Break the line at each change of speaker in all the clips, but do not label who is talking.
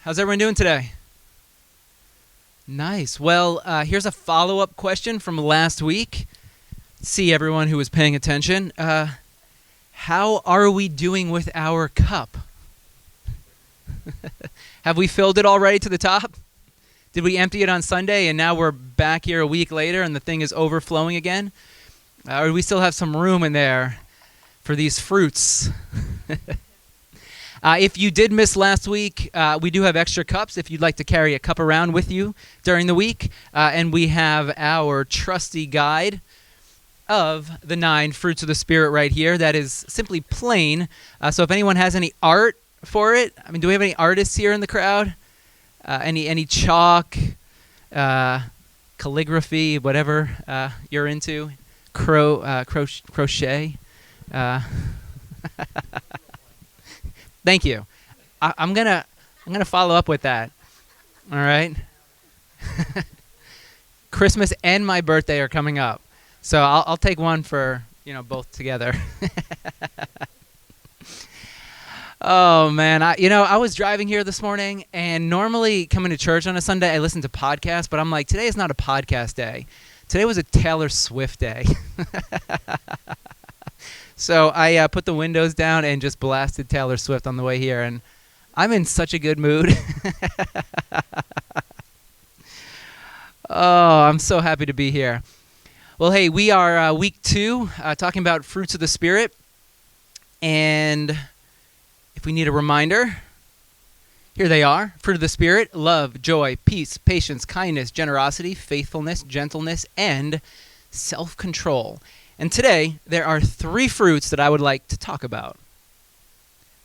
How's everyone doing today? Nice. Well, here's a follow-up question from last week. See everyone who was paying attention. How are we doing with our cup? Have we filled it already to the top? Did we empty it on Sunday and now we're back here a week later and the thing is overflowing again? Or do we still have some room in there for these fruits? If you did miss last week, we do have extra cups if you'd like to carry a cup around with you during the week. And we have our trusty guide of the 9 fruits of the Spirit right here. That is simply plain. So if anyone has any art for it, do we have any artists here in the crowd? Any chalk, calligraphy, whatever you're into, crochet. Thank you. I'm gonna follow up with that. All right. Christmas and my birthday are coming up, so I'll take one for both together. Oh man, I was driving here this morning, and normally coming to church on a Sunday, I listen to podcasts, but I'm like, today is not a podcast day. Today was a Taylor Swift day. So I put the windows down and just blasted Taylor Swift on the way here, and I'm in such a good mood. Oh, I'm so happy to be here. Well, hey, we are week 2, talking about fruits of the Spirit, and if we need a reminder, here they are. Fruit of the Spirit: love, joy, peace, patience, kindness, generosity, faithfulness, gentleness, and self-control. And today, there are 3 fruits that I would like to talk about: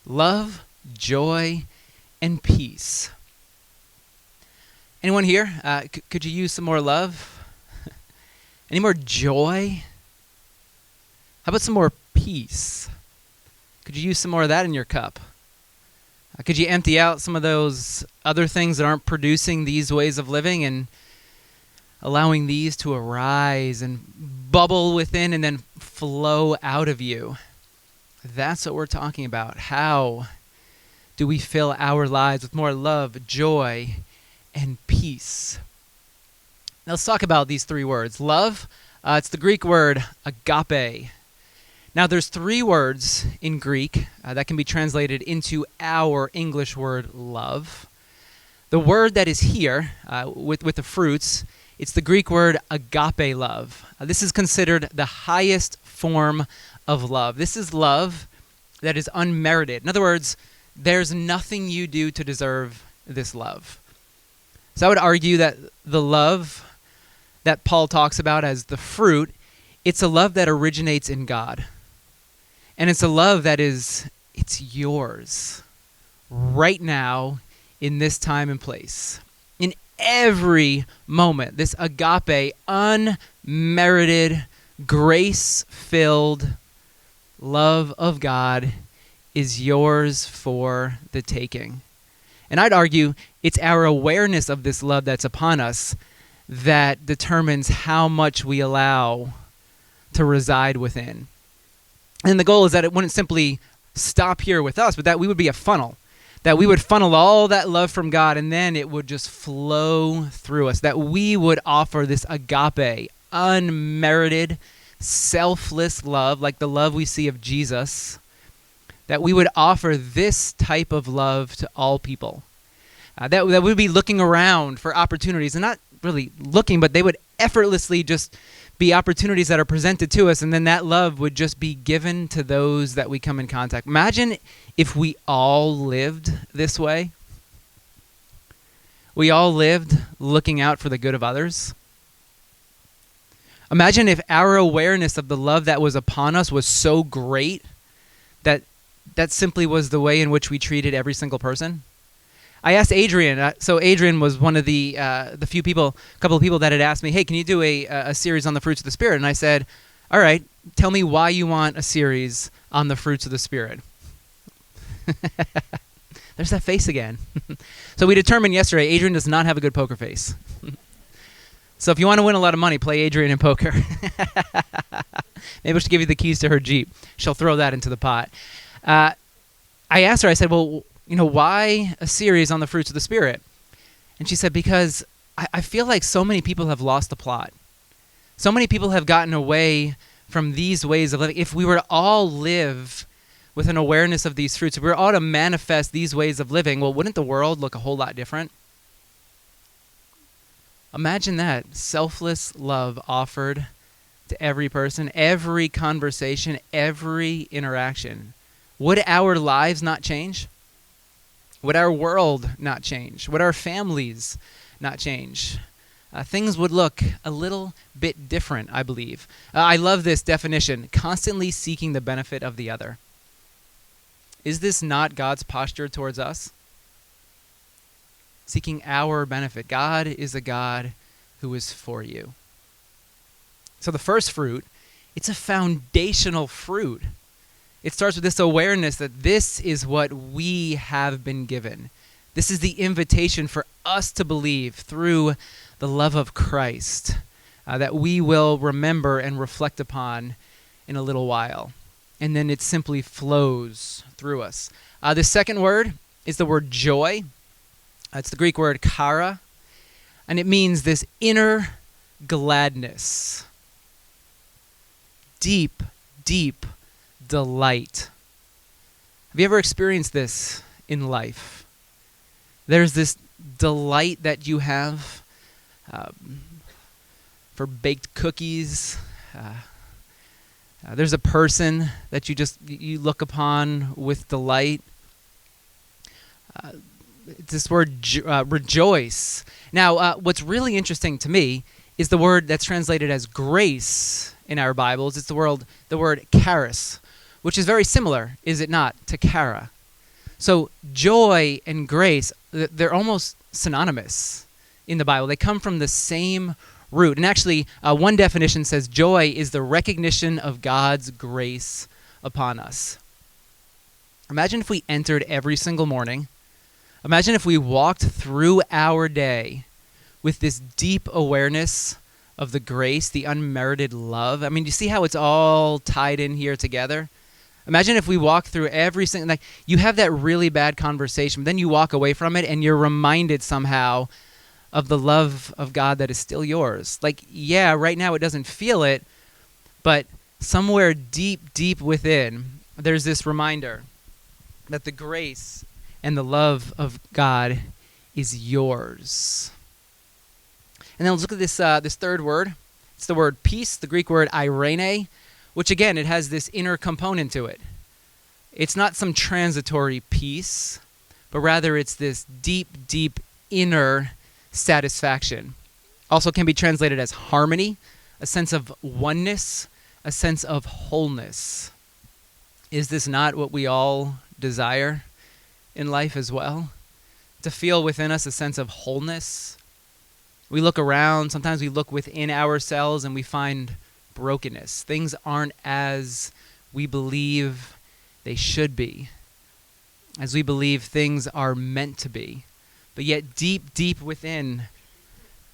love, joy, and peace. Anyone here? Could you use some more love? Any more joy? How about some more peace? Could you use some more of that in your cup? Could you empty out some of those other things that aren't producing these ways of living and allowing these to arise and bubble within and then flow out of you? That's what we're talking about. How do we fill our lives with more love, joy, and peace? Now let's talk about these 3 words. Love, it's the Greek word agape. Now there's 3 words in Greek that can be translated into our English word love. The word that is here with the fruits, it's the Greek word agape love. This is considered the highest form of love. This is love that is unmerited. In other words, there's nothing you do to deserve this love. So I would argue that the love that Paul talks about as the fruit, it's a love that originates in God. And it's a love that it's yours right now in this time and place. In every moment, this agape, unmerited, grace-filled love of God is yours for the taking. And I'd argue it's our awareness of this love that's upon us that determines how much we allow to reside within. And the goal is that it wouldn't simply stop here with us, but that we would be a funnel. That we would funnel all that love from God, and then it would just flow through us. That we would offer this agape, unmerited, selfless love, like the love we see of Jesus. That we would offer this type of love to all people. That we would be looking around for opportunities, and not really looking, but they would effortlessly just be opportunities that are presented to us, and then that love would just be given to those that we come in contact. Imagine if we all lived this way. We all lived looking out for the good of others. Imagine if our awareness of the love that was upon us was so great that that simply was the way in which we treated every single person. I asked Adrian. So Adrian was one of the couple of people that had asked me, hey, can you do a series on the fruits of the Spirit? And I said, all right, tell me why you want a series on the fruits of the Spirit. There's that face again. So we determined yesterday, Adrian does not have a good poker face. So if you want to win a lot of money, play Adrian in poker. Maybe she'll give you the keys to her Jeep. She'll throw that into the pot. I asked her, I said, well, why a series on the fruits of the Spirit? And she said, because I feel like so many people have lost the plot. So many people have gotten away from these ways of living. If we were to all live with an awareness of these fruits, if we were all to manifest these ways of living, well, wouldn't the world look a whole lot different? Imagine that. Selfless love offered to every person, every conversation, every interaction. Would our lives not change? Would our world not change? Would our families not change? Things would look a little bit different, I believe. I love this definition, constantly seeking the benefit of the other. Is this not God's posture towards us? Seeking our benefit. God is a God who is for you. So the first fruit, it's a foundational fruit. It starts with this awareness that this is what we have been given. This is the invitation for us to believe through the love of Christ that we will remember and reflect upon in a little while. And then it simply flows through us. The second word is the word joy. It's the Greek word chara, and it means this inner gladness. Deep, deep delight. Have you ever experienced this in life? There's this delight that you have for baked cookies. There's a person that you look upon with delight. It's this word rejoice. Now, what's really interesting to me is the word that's translated as grace in our Bibles. It's the word charis, which is very similar, is it not, to chara. So joy and grace, they're almost synonymous in the Bible. They come from the same root. And actually, one definition says joy is the recognition of God's grace upon us. Imagine if we entered every single morning. Imagine if we walked through our day with this deep awareness of the grace, the unmerited love. I mean, you see how it's all tied in here together? Imagine if we walk through every single, like you have that really bad conversation, but then you walk away from it and you're reminded somehow of the love of God that is still yours. Like, yeah, right now it doesn't feel it, but somewhere deep, deep within, there's this reminder that the grace and the love of God is yours. And then let's look at this third word. It's the word peace, the Greek word eirene, which again, it has this inner component to it. It's not some transitory peace, but rather it's this deep, deep inner satisfaction. Also can be translated as harmony, a sense of oneness, a sense of wholeness. Is this not what we all desire in life as well? To feel within us a sense of wholeness. We look around, sometimes we look within ourselves and we find brokenness. Things aren't as we believe they should be, as we believe things are meant to be. But yet deep, deep within,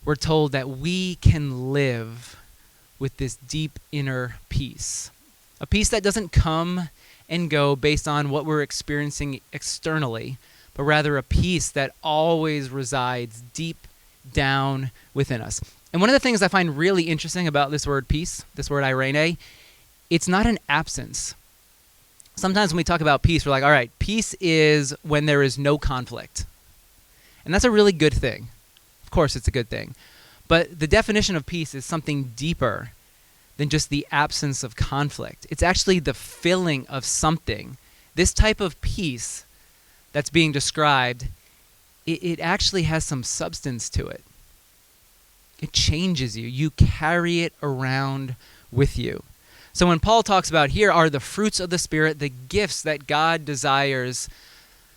we're told that we can live with this deep inner peace. A peace that doesn't come and go based on what we're experiencing externally, but rather a peace that always resides deep down within us. And one of the things I find really interesting about this word peace, this word eirene, it's not an absence. Sometimes when we talk about peace, we're like, all right, peace is when there is no conflict. And that's a really good thing. Of course, it's a good thing. But the definition of peace is something deeper than just the absence of conflict. It's actually the filling of something. This type of peace that's being described, it actually has some substance to it. It changes you. You carry it around with you. So when Paul talks about here are the fruits of the Spirit, the gifts that God desires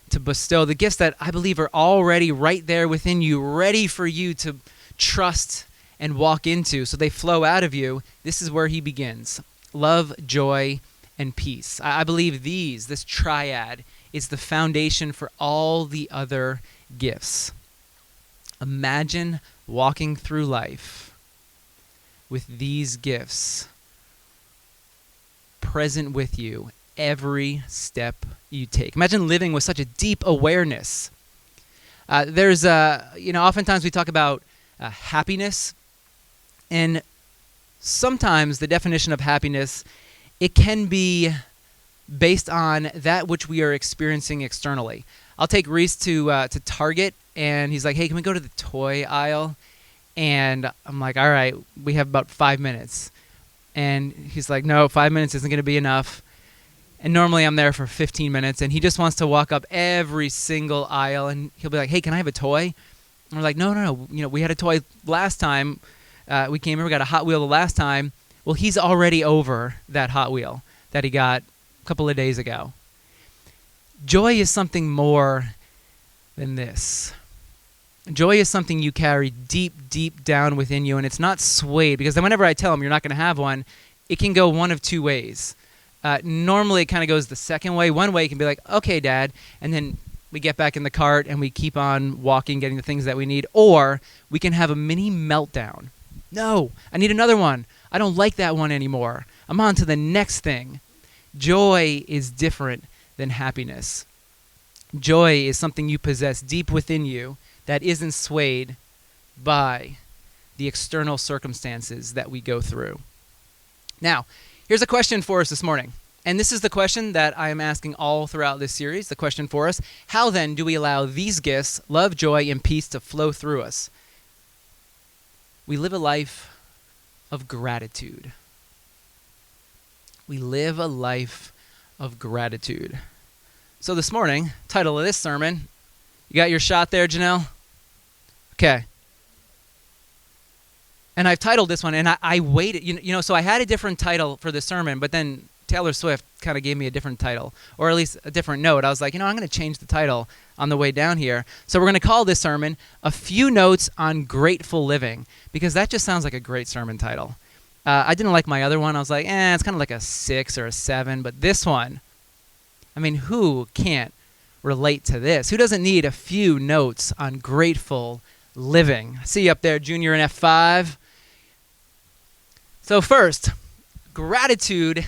to bestow, the gifts that I believe are already right there within you, ready for you to trust and walk into, so they flow out of you. This is where he begins. Love, joy, and peace. I believe this triad, is the foundation for all the other gifts. Imagine walking through life with these gifts present with you every step you take. Imagine living with such a deep awareness. Oftentimes we talk about happiness, and sometimes the definition of happiness, it can be based on that which we are experiencing externally. I'll take Reese to Target, and he's like, hey, can we go to the toy aisle? And I'm like, all right, we have about 5 minutes. And he's like, no, 5 minutes isn't going to be enough. And normally I'm there for 15 minutes, and he just wants to walk up every single aisle, and he'll be like, hey, can I have a toy? And we're like, no. We had a toy last time. We came here, we got a Hot Wheel the last time. Well, he's already over that Hot Wheel that he got a couple of days ago. Joy is something more than this. Joy is something you carry deep, deep down within you, and it's not swayed, because then whenever I tell him you're not going to have one, it can go one of two ways. Normally it kind of goes the second way. One way it can be like, okay, Dad, and then we get back in the cart and we keep on walking, getting the things that we need. Or we can have a mini meltdown. No, I need another one. I don't like that one anymore. I'm on to the next thing. Joy is different than happiness. Joy is something you possess deep within you that isn't swayed by the external circumstances that we go through. Now, here's a question for us this morning. And this is the question that I am asking all throughout this series, the question for us. How then do we allow these gifts, love, joy, and peace, to flow through us? We live a life of gratitude. We live a life of gratitude. So this morning, title of this sermon, you got your shot there, Janelle? Okay. And I've titled this one, and I waited, so I had a different title for the sermon, but then Taylor Swift kind of gave me a different title, or at least a different note. I was like, I'm going to change the title on the way down here. So we're going to call this sermon, A Few Notes on Grateful Living, because that just sounds like a great sermon title. I didn't like my other one. I was like, it's kind of like a 6 or a 7, but this one, who can't relate to this? Who doesn't need a few notes on grateful living? I see you up there, Junior in F5. So first, gratitude.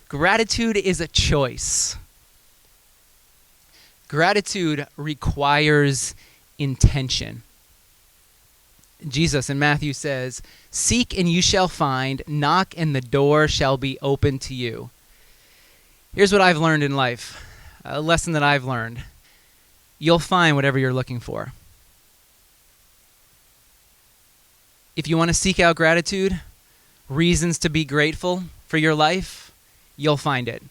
Gratitude is a choice. Gratitude requires intention. Jesus in Matthew says, "Seek and you shall find, knock and the door shall be opened to you." Here's what I've learned in life, a lesson that I've learned. You'll find whatever you're looking for. If you want to seek out gratitude, reasons to be grateful for your life, you'll find it.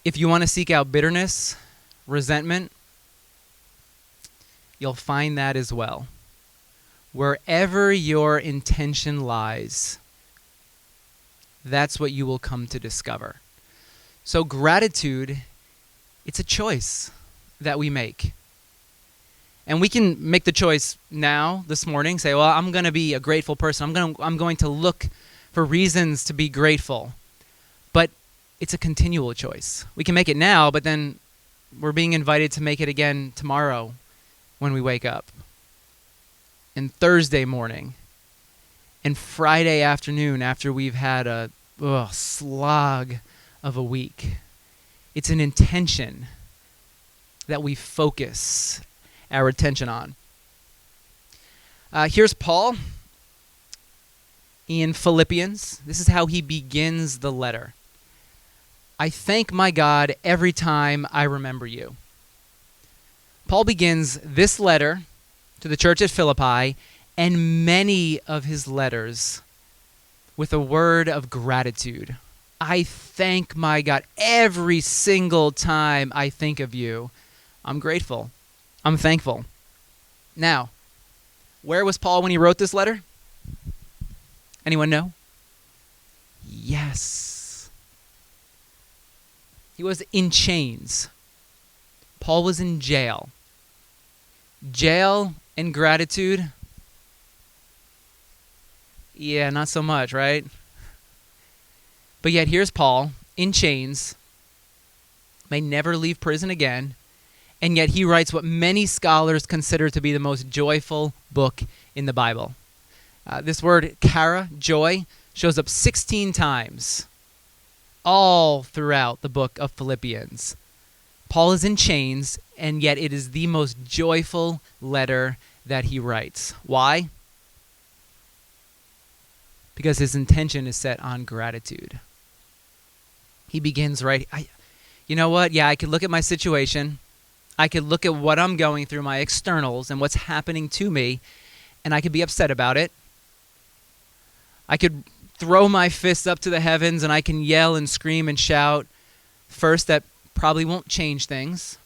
If you want to seek out bitterness, resentment, you'll find that as well. Wherever your intention lies, that's what you will come to discover. So gratitude, it's a choice that we make. And we can make the choice now, this morning, say, well, I'm going to be a grateful person. I'm going to look for reasons to be grateful. But it's a continual choice. We can make it now, but then we're being invited to make it again tomorrow when we wake up, and Thursday morning, and Friday afternoon after we've had a slog of a week. It's an intention that we focus our attention on. Here's Paul in Philippians. This is how he begins the letter. "I thank my God every time I remember you." Paul begins this letter to the church at Philippi and many of his letters with a word of gratitude. I thank my God every single time I think of you. I'm grateful. I'm thankful. Now, where was Paul when he wrote this letter? Anyone know? Yes. He was in chains. Paul was in jail. Jail and gratitude? Yeah, not so much, right? But yet here's Paul in chains, may never leave prison again, and yet he writes what many scholars consider to be the most joyful book in the Bible. This word, kara, joy, shows up 16 times all throughout the book of Philippians. Paul is in chains, and yet it is the most joyful letter that he writes. Why? Because his intention is set on gratitude. He begins you know what? Yeah, I could look at my situation. I could look at what I'm going through, my externals, and what's happening to me, and I could be upset about it. I could throw my fists up to the heavens, and I can yell and scream and shout. First, that probably won't change things,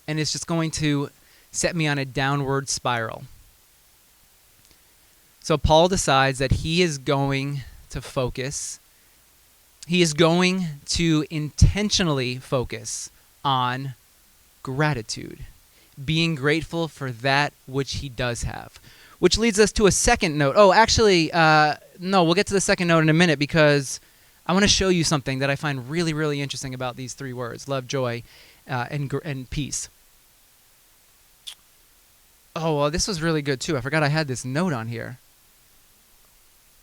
and it's just going to set me on a downward spiral. So Paul decides that he is going to focus. He is going to intentionally focus on gratitude, being grateful for that which he does have. Which leads us to a second note. Oh, actually, no, we'll get to the second note in a minute because I want to show you something that I find really, really interesting about these three words: love, joy, and peace. Oh, well, this was really good too. I forgot I had this note on here.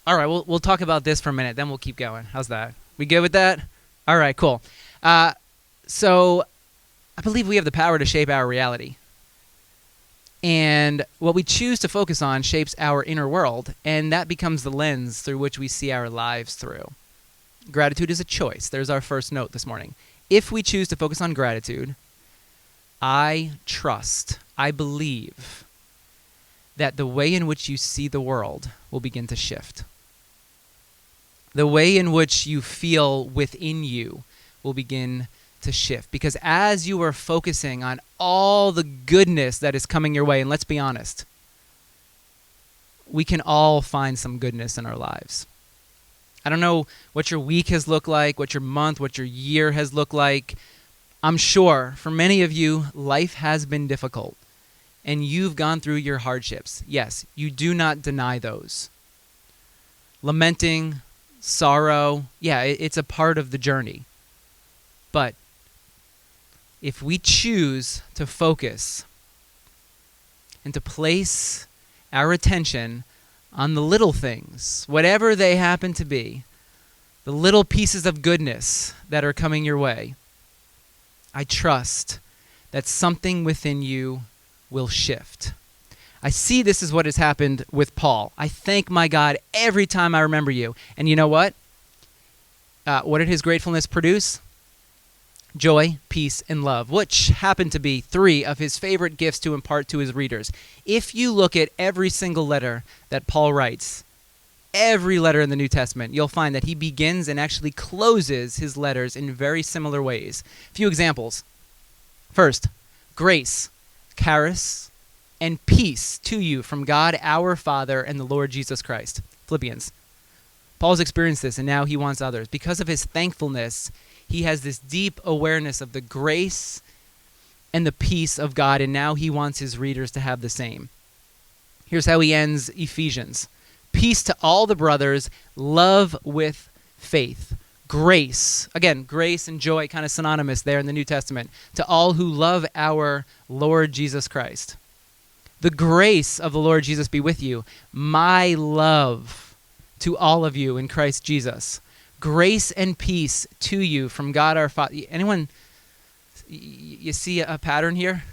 All right, we'll talk about this for a minute, then we'll keep going. How's that? We good with that? All right, cool. So I believe we have the power to shape our reality. And what we choose to focus on shapes our inner world, and that becomes the lens through which we see our lives through. Gratitude is a choice. There's our first note this morning. If we choose to focus on gratitude, I believe that the way in which you see the world will begin to shift. The way in which you feel within you will begin to shift. Because as you are focusing on all the goodness that is coming your way, and let's be honest, we can all find some goodness in our lives. I don't know what your week has looked like, what your month, what your year has looked like. I'm sure for many of you, life has been difficult, and you've gone through your hardships. Yes, you do not deny those. Lamenting, sorrow, yeah, it's a part of the journey. But if we choose to focus and to place our attention on the little things, whatever they happen to be, the little pieces of goodness that are coming your way, I trust that something within you will shift. I see this is what has happened with Paul. I thank my God every time I remember you. And you know what? What did his gratefulness produce? Joy, peace, and love, which happen to be three of his favorite gifts to impart to his readers. If you look at every single letter that Paul writes, every letter in the New Testament, you'll find that he begins and actually closes his letters in very similar ways. A few examples. First, grace, charis, and peace to you from God our Father and the Lord Jesus Christ. Philippians. Paul's experienced this, and now he wants others. Because of his thankfulness, he has this deep awareness of the grace and the peace of God, and now he wants his readers to have the same. Here's how he ends Ephesians. Peace to all the brothers, love with faith. Grace, again, grace and joy kind of synonymous there in the New Testament, to all who love our Lord Jesus Christ. The grace of the Lord Jesus be with you. My love to all of you in Christ Jesus. Grace and peace to you from God our Father. Anyone, you see a pattern here?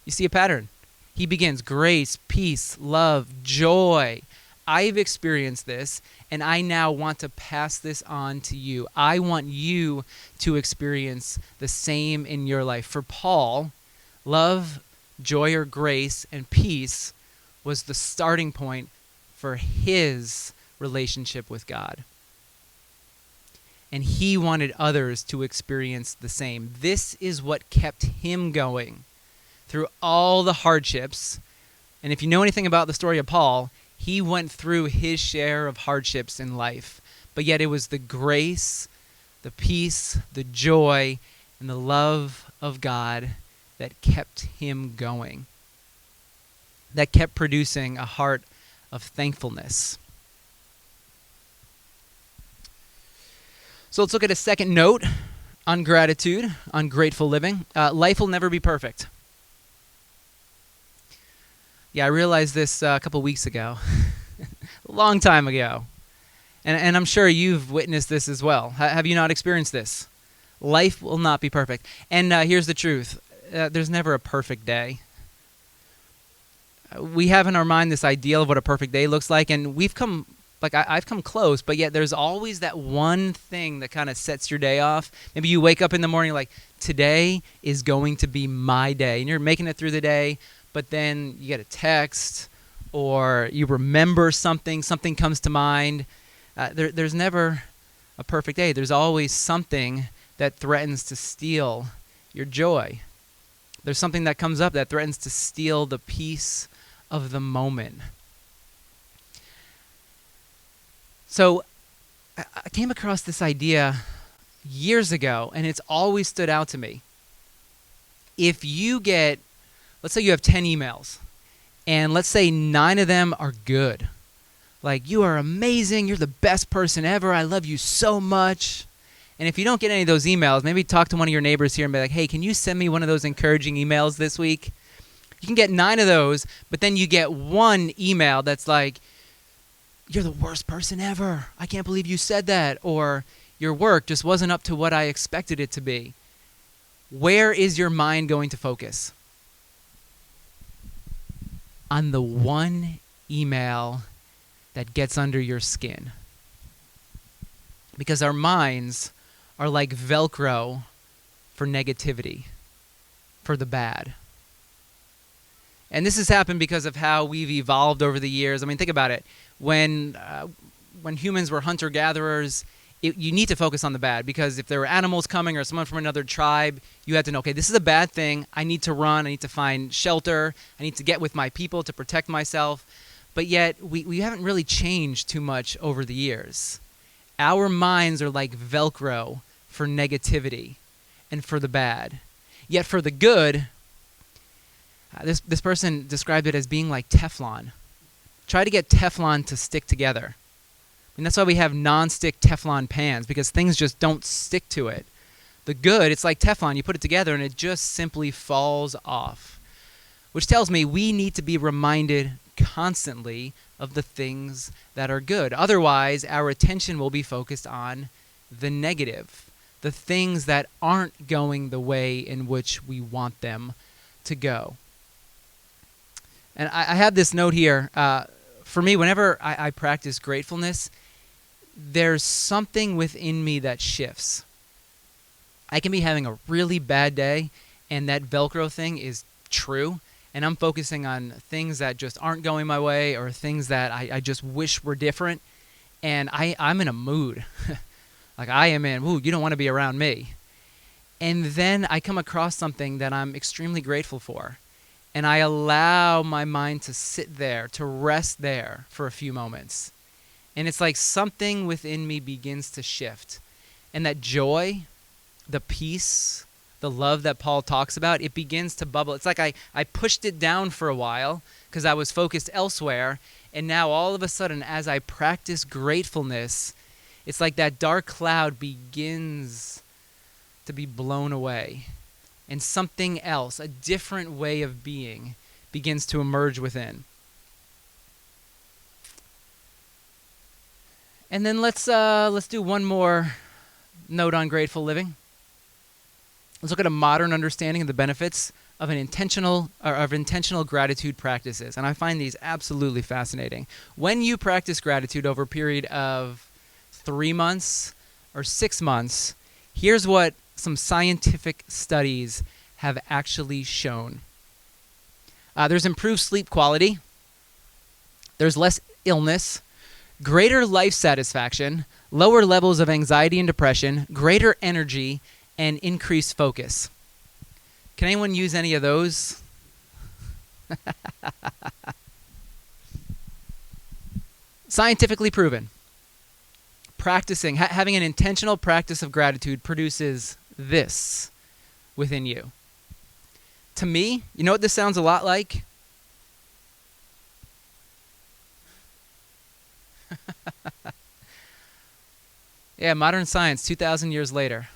You see a pattern. He begins grace, peace, love, joy. I've experienced this, and I now want to pass this on to you. I want you to experience the same in your life. For Paul, love, joy or grace, and peace was the starting point for his relationship with God. And he wanted others to experience the same. This is what kept him going through all the hardships. And if you know anything about the story of Paul, he went through his share of hardships in life. But yet it was the grace, the peace, the joy, and the love of God that kept him going, that kept producing a heart of thankfulness. So let's look at a second note on gratitude, on grateful living. Life will never be perfect. Yeah, I realized this a couple weeks ago, a long time ago. And I'm sure you've witnessed this as well. Have you not experienced this? Life will not be perfect. And here's the truth. There's never a perfect day. We have in our mind this ideal of what a perfect day looks like, and we've come, I've come close, but yet there's always that one thing that kind of sets your day off. Maybe you wake up in the morning like, today is going to be my day, and you're making it through the day, but then you get a text, or you remember something comes to mind. There's never a perfect day. There's always something that threatens to steal your joy. There's something that comes up that threatens to steal the peace of the moment. So I came across this idea years ago, and it's always stood out to me. If you get, let's say you have 10 emails, and let's say 9 of them are good. Like, you are amazing, you're the best person ever, I love you so much. And if you don't get any of those emails, maybe talk to one of your neighbors here and be like, hey, can you send me one of those encouraging emails this week? You can get 9 of those, but then you get one email that's like, you're the worst person ever. I can't believe you said that. Or your work just wasn't up to what I expected it to be. Where is your mind going to focus? On the one email that gets under your skin. Because our minds are like velcro for negativity, for the bad. And this has happened because of how we've evolved over the years. I mean, think about it. When humans were hunter-gatherers, you need to focus on the bad, because if there were animals coming or someone from another tribe, you had to know, okay, this is a bad thing. I need to run. I need to find shelter. I need to get with my people to protect myself. But yet, we haven't really changed too much over the years. Our minds are like velcro for negativity and for the bad. Yet for the good, this person described it as being like Teflon. Try to get Teflon to stick together. And that's why we have non-stick Teflon pans, because things just don't stick to it. The good, it's like Teflon. You put it together and it just simply falls off. Which tells me we need to be reminded constantly of the things that are good. Otherwise, our attention will be focused on the negative, the things that aren't going the way in which we want them to go. And I have this note here. For me, whenever I practice gratefulness, there's something within me that shifts. I can be having a really bad day, and that Velcro thing is true, and I'm focusing on things that just aren't going my way, or things that I just wish were different, and I'm in a mood. Like, I am in, ooh, you don't want to be around me. And then I come across something that I'm extremely grateful for, and I allow my mind to sit there, to rest there for a few moments. And it's like something within me begins to shift. And that joy, the peace, the love that Paul talks about, it begins to bubble. It's like I pushed it down for a while because I was focused elsewhere. And now all of a sudden, as I practice gratefulness, it's like that dark cloud begins to be blown away. And something else, a different way of being, begins to emerge within. And then let's do one more note on grateful living. Let's look at a modern understanding of the benefits of intentional gratitude practices. And I find these absolutely fascinating. When you practice gratitude over a period of 3 months or 6 months, here's what some scientific studies have actually shown. There's improved sleep quality. There's less illness, greater life satisfaction, lower levels of anxiety and depression, greater energy, and increased focus. Can anyone use any of those? Scientifically proven. Practicing, having an intentional practice of gratitude produces this within you. To me, you know what this sounds a lot like? Yeah, modern science, 2,000 years later.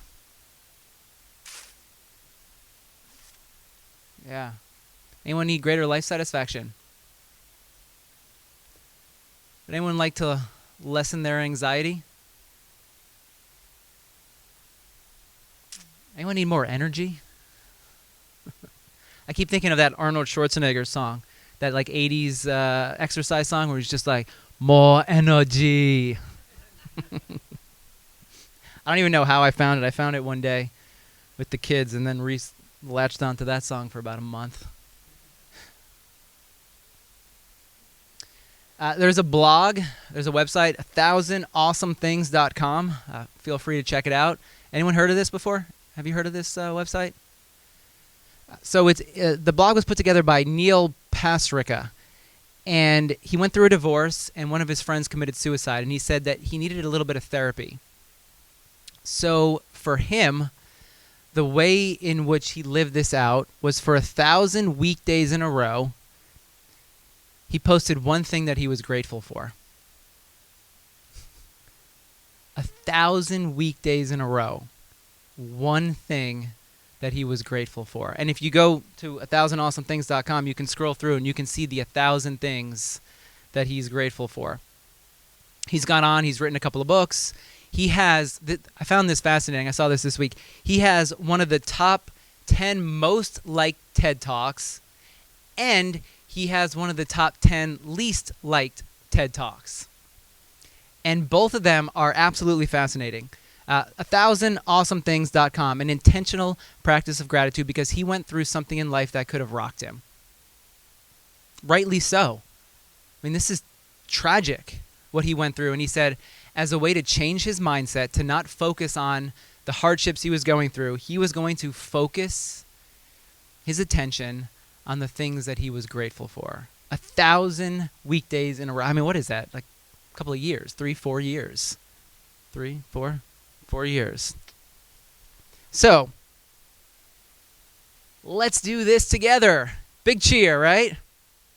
Yeah. Anyone need greater life satisfaction? Would anyone like to lessen their anxiety? Anyone need more energy? I keep thinking of that Arnold Schwarzenegger song, that like 80s exercise song where he's just like, more energy. I don't even know how I found it. I found it one day with the kids and then latched onto that song for about a month. There's a blog, there's a website, 1000awesomethings.com. Feel free to check it out. Anyone heard of this before? Have you heard of this website? So it's the blog was put together by Neil Pasrica, and he went through a divorce, and one of his friends committed suicide, and he said that he needed a little bit of therapy. So for him, the way in which he lived this out was for 1,000 weekdays in a row, he posted one thing that he was grateful for. 1,000 weekdays in a row, one thing that he was grateful for. And if you go to 1000awesomethings.com, you can scroll through and you can see the 1,000 things that he's grateful for. He's gone on, he's written a couple of books. He has, I found this fascinating, I saw this week. He has one of the top 10 most liked TED Talks, and he has one of the top 10 least liked TED Talks. And both of them are absolutely fascinating. 1000awesomethings.com, an intentional practice of gratitude, because he went through something in life that could have rocked him. Rightly so. I mean, this is tragic, what he went through. And he said, as a way to change his mindset, to not focus on the hardships he was going through, he was going to focus his attention on the things that he was grateful for. 1,000 weekdays in a row. I mean, what is that? Like a couple of years, 4 years. 4 years. So, let's do this together. Big cheer, right?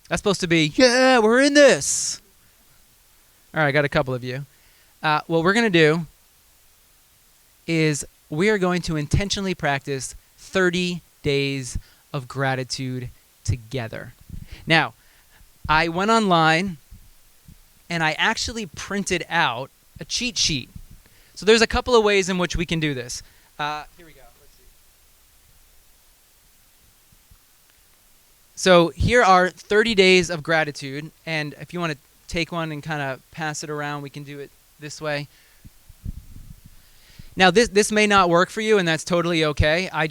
That's supposed to be, yeah, we're in this. All right, I got a couple of you. What we're going to do is we are going to intentionally practice 30 days of gratitude together. Now, I went online and I actually printed out a cheat sheet. So there's a couple of ways in which we can do this. Here we go. Let's see. So here are 30 days of gratitude. And if you want to take one and kind of pass it around, we can do it this way. Now, this may not work for you, and that's totally okay. I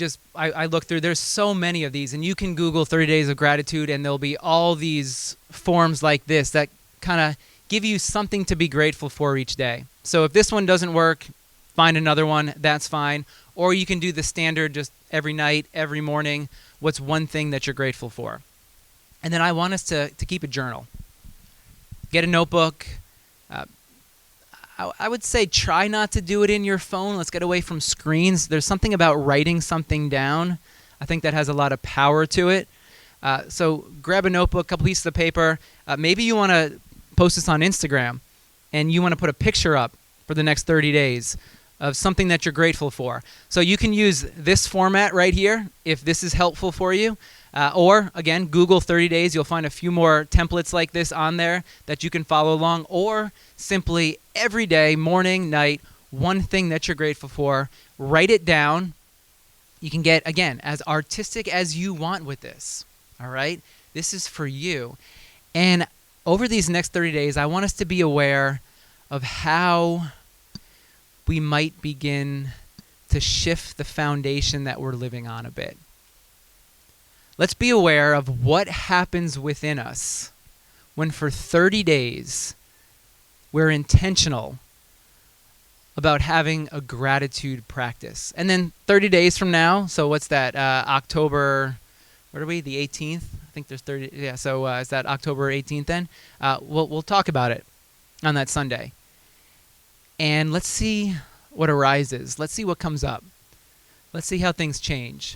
looked through. There's so many of these, and you can Google 30 days of gratitude, and there'll be all these forms like this that kind of give you something to be grateful for each day. So if this one doesn't work, find another one. That's fine. Or you can do the standard, just every night, every morning. What's one thing that you're grateful for? And then I want us to keep a journal. Get a notebook. I would say try not to do it in your phone. Let's get away from screens. There's something about writing something down. I think that has a lot of power to it. So grab a notebook, a couple pieces of paper. Maybe you want to post this on Instagram, and you want to put a picture up for the next 30 days of something that you're grateful for. So you can use this format right here if this is helpful for you. Or, again, Google 30 days. You'll find a few more templates like this on there that you can follow along. Or simply every day, morning, night, one thing that you're grateful for. Write it down. You can get, again, as artistic as you want with this. All right? This is for you. And over these next 30 days, I want us to be aware of how we might begin to shift the foundation that we're living on a bit. Let's be aware of what happens within us when for 30 days we're intentional about having a gratitude practice. And then 30 days from now, so what's that, October, what are we, the 18th? I think there's 30, yeah, so is that October 18th then? We'll talk about it on that Sunday. And let's see what arises. Let's see what comes up. Let's see how things change.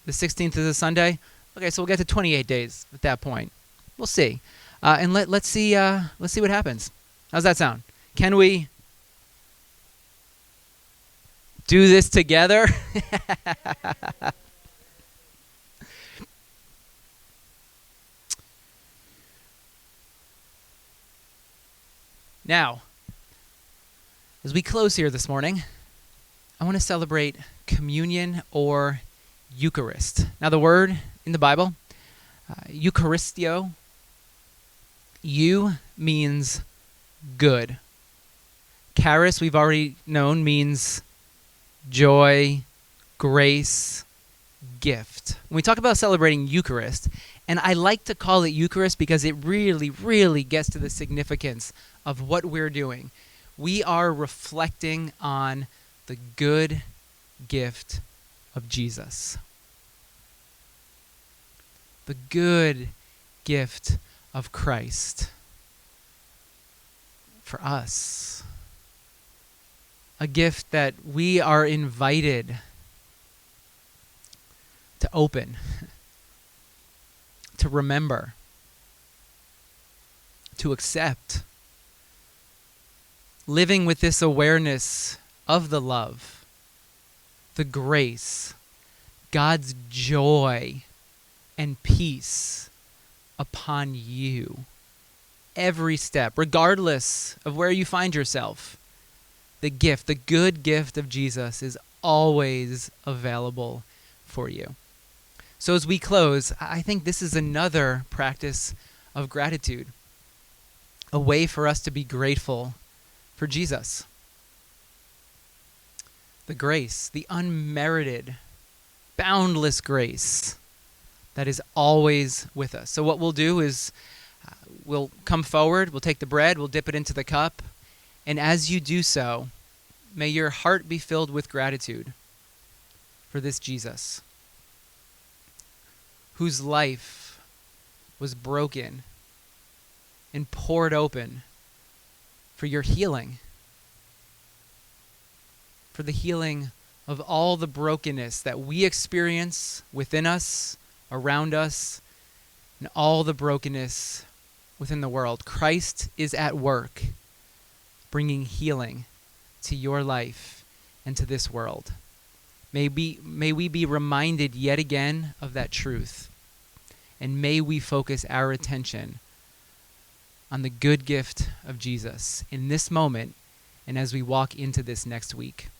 The 16th is a Sunday. Okay, so we'll get to 28 days at that point. We'll see. And let's see what happens. How's that sound? Can we do this together? Now, As we close here this morning, I want to celebrate communion or Eucharist. Now, the word in the Bible, Eucharistio, means good. Charis, we've already known, means joy, grace, gift. When we talk about celebrating Eucharist, and I like to call it Eucharist because it really, really gets to the significance of what we're doing. We are reflecting on the good gift of Jesus. The good gift of Christ for us. A gift that we are invited to open, to remember, to accept. Living with this awareness of the love, the grace, God's joy and peace upon you. Every step, regardless of where you find yourself, the gift, the good gift of Jesus is always available for you. So as we close, I think this is another practice of gratitude, a way for us to be grateful for Jesus. The grace, the unmerited, boundless grace that is always with us. So what we'll do is we'll come forward, we'll take the bread, we'll dip it into the cup, and as you do so, may your heart be filled with gratitude for this Jesus, whose life was broken and poured open for your healing, for the healing of all the brokenness that we experience within us, around us, and all the brokenness within the world. Christ is at work, bringing healing to your life and to this world. May we be reminded yet again of that truth, and may we focus our attention on the good gift of Jesus in this moment and as we walk into this next week.